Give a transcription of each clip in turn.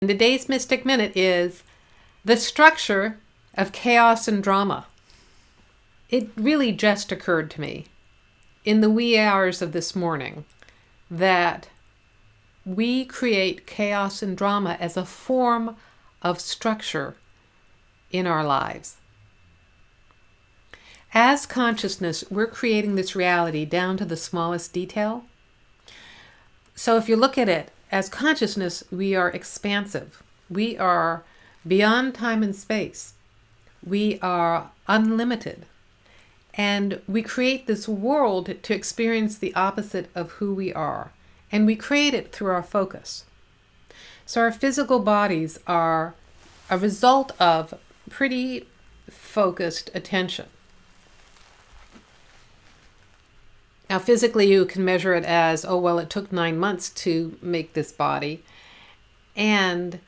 And today's Mystic Minute is the structure of chaos and drama. It really just occurred to me in the wee hours of this morning that we create chaos and drama as a form of structure in our lives. As consciousness, we're creating this reality down to the smallest detail. So if you look at it as consciousness, we are expansive. We are beyond time and space. We are unlimited. And we create this world to experience the opposite of who we are. And we create it through our focus. So our physical bodies are a result of pretty focused attention. Now, physically, you can measure it as, oh, well, it took 9 months to make this body. And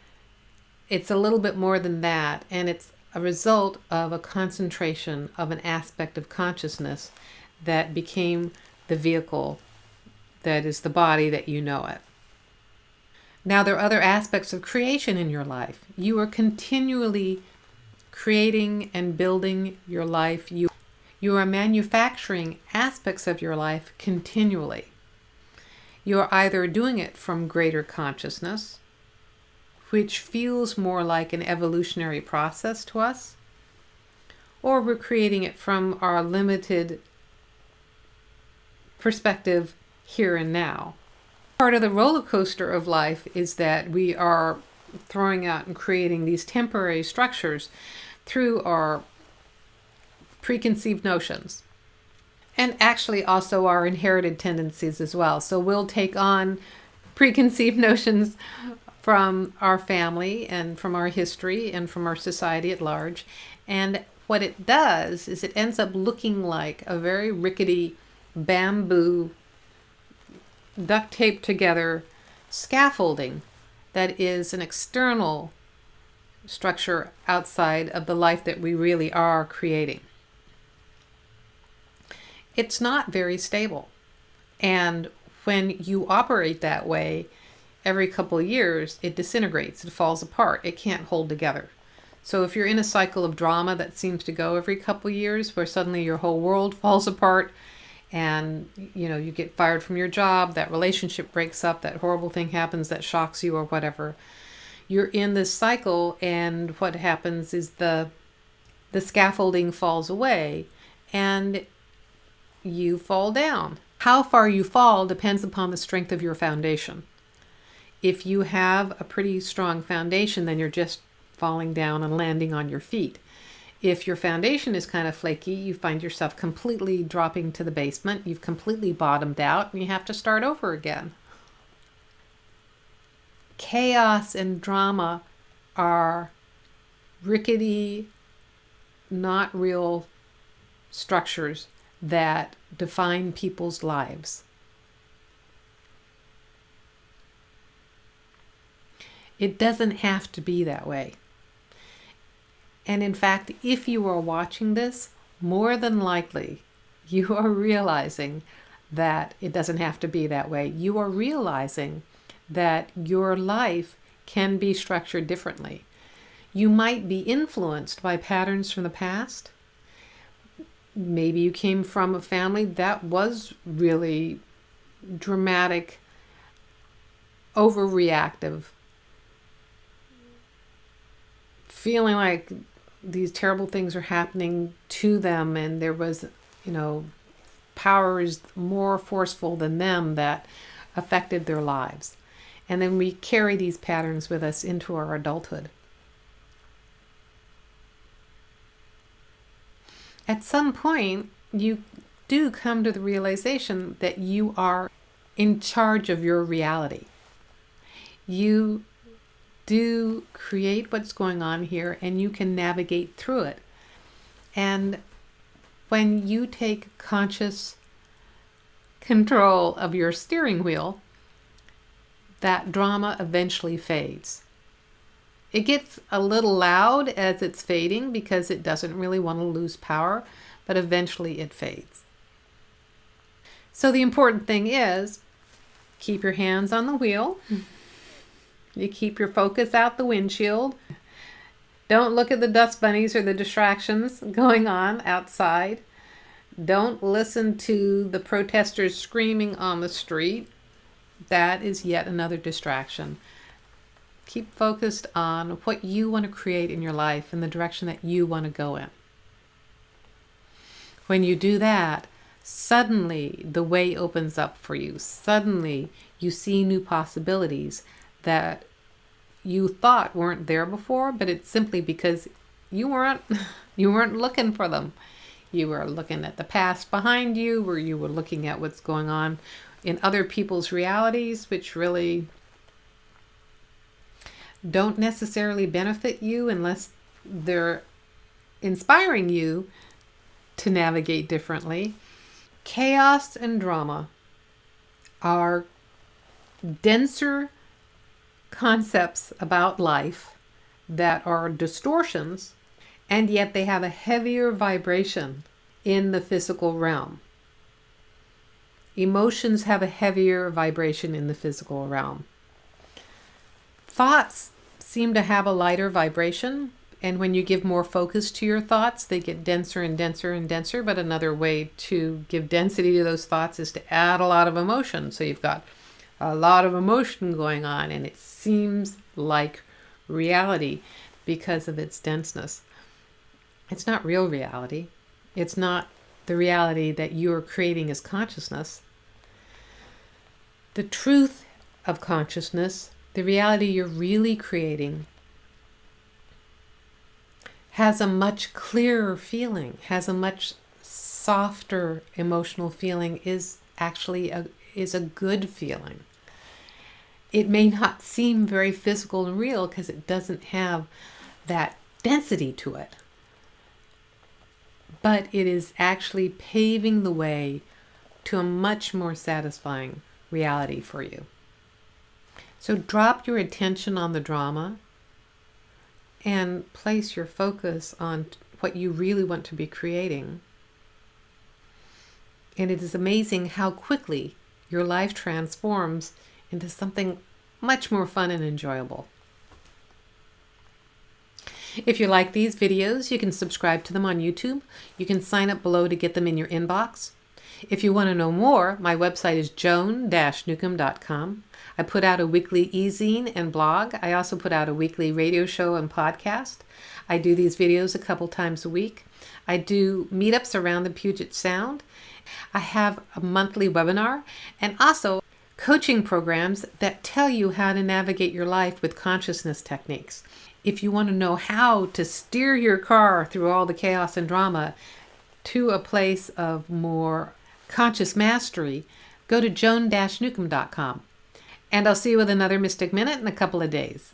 it's a little bit more than that. And it's a result of a concentration of an aspect of consciousness that became the vehicle that is the body that you know it. Now, there are other aspects of creation in your life. You are continually creating and building your life. You are manufacturing aspects of your life continually. You are either doing it from greater consciousness, which feels more like an evolutionary process to us, or we're creating it from our limited perspective here and now. Part of the roller coaster of life is that we are throwing out and creating these temporary structures through our preconceived notions, and actually also our inherited tendencies as well. So we'll take on preconceived notions from our family and from our history and from our society at large. And what it does is it ends up looking like a very rickety bamboo duct taped together scaffolding that is an external structure outside of the life that we really are creating. It's not very stable. And when you operate that way, every couple of years, it disintegrates, it falls apart, it can't hold together. So if you're in a cycle of drama that seems to go every couple of years, where suddenly your whole world falls apart and you get fired from your job, that relationship breaks up, that horrible thing happens that shocks you or whatever, you're in this cycle, and what happens is the scaffolding falls away and you fall down. How far you fall depends upon the strength of your foundation. If you have a pretty strong foundation, then you're just falling down and landing on your feet. If your foundation is kind of flaky, you find yourself completely dropping to the basement. You've completely bottomed out and you have to start over again. Chaos and drama are rickety, not real structures that define people's lives. It doesn't have to be that way. And in fact, if you are watching this, more than likely, you are realizing that it doesn't have to be that way. You are realizing that your life can be structured differently. You might be influenced by patterns from the past. Maybe you came from a family that was really dramatic, overreactive, feeling like these terrible things are happening to them, and there was, powers more forceful than them that affected their lives. And then we carry these patterns with us into our adulthood. At some point, you do come to the realization that you are in charge of your reality. You do create what's going on here, and you can navigate through it. And when you take conscious control of your steering wheel, that drama eventually fades. It gets a little loud as it's fading because it doesn't really want to lose power, but eventually it fades. So the important thing is, keep your hands on the wheel. You keep your focus out the windshield. Don't look at the dust bunnies or the distractions going on outside. Don't listen to the protesters screaming on the street. That is yet another distraction. Keep focused on what you want to create in your life and the direction that you want to go in. When you do that, suddenly the way opens up for you. Suddenly you see new possibilities that you thought weren't there before, but it's simply because you weren't looking for them. You were looking at the past behind you, or you were looking at what's going on in other people's realities, which really don't necessarily benefit you unless they're inspiring you to navigate differently. Chaos and drama are denser concepts about life that are distortions, and yet they have a heavier vibration in the physical realm. Emotions have a heavier vibration in the physical realm. Thoughts seem to have a lighter vibration, and when you give more focus to your thoughts, they get denser and denser and denser. But another way to give density to those thoughts is to add a lot of emotion. So you've got a lot of emotion going on, and it seems like reality because of its denseness. It's not real reality. It's not the reality that you're creating as consciousness. The truth of consciousness, the reality you're really creating, has a much clearer feeling, has a much softer emotional feeling, is actually a good feeling. It may not seem very physical and real because it doesn't have that density to it. But it is actually paving the way to a much more satisfying reality for you. So drop your attention on the drama and place your focus on what you really want to be creating. And it is amazing how quickly your life transforms into something much more fun and enjoyable. If you like these videos, you can subscribe to them on YouTube. You can sign up below to get them in your inbox. If you want to know more, my website is joan-newcomb.com. I put out a weekly e-zine and blog. I also put out a weekly radio show and podcast. I do these videos a couple times a week. I do meetups around the Puget Sound. I have a monthly webinar and also coaching programs that tell you how to navigate your life with consciousness techniques. If you want to know how to steer your car through all the chaos and drama to a place of more conscious mastery, go to joan-newcomb.com. And I'll see you with another Mystic Minute in a couple of days.